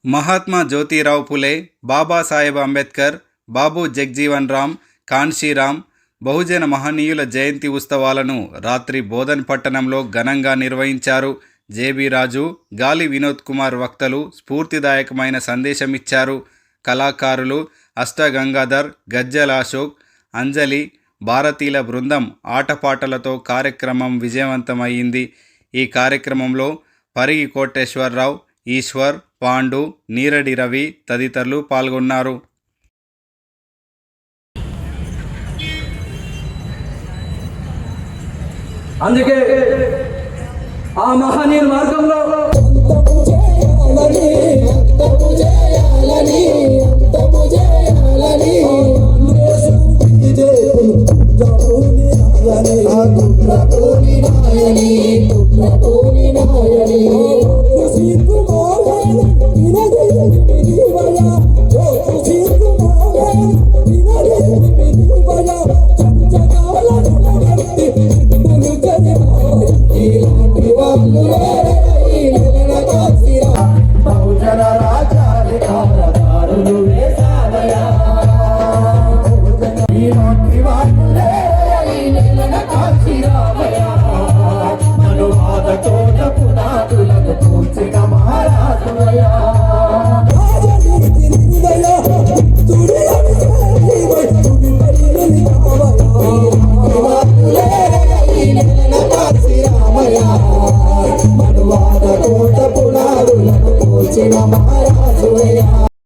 మహాత్మా జ్యోతిరావు ఫులే, బాబాసాహెబ్ అంబేద్కర్, బాబు జగ్జీవన్ రామ్, కాన్షీరామ్ బహుజన మహనీయుల జయంతి ఉత్సవాలను రాత్రి బోధన్ పట్టణంలో ఘనంగా నిర్వహించారు. జేబీ రాజు, గాలి వినోద్ కుమార్ వక్తలు స్ఫూర్తిదాయకమైన సందేశమిచ్చారు. కళాకారులు అష్టగంగాధర్, గజ్జల అశోక్, అంజలి, భారతీల బృందం ఆటపాటలతో కార్యక్రమం విజయవంతమైంది. ఈ కార్యక్రమంలో పరిగి కోటేశ్వరరావు, ఈశ్వర్, పాండు, నీరడి రవి తదితరులు పాల్గొన్నారు. అందుకే ఆ మహనీయుల మార్గంలో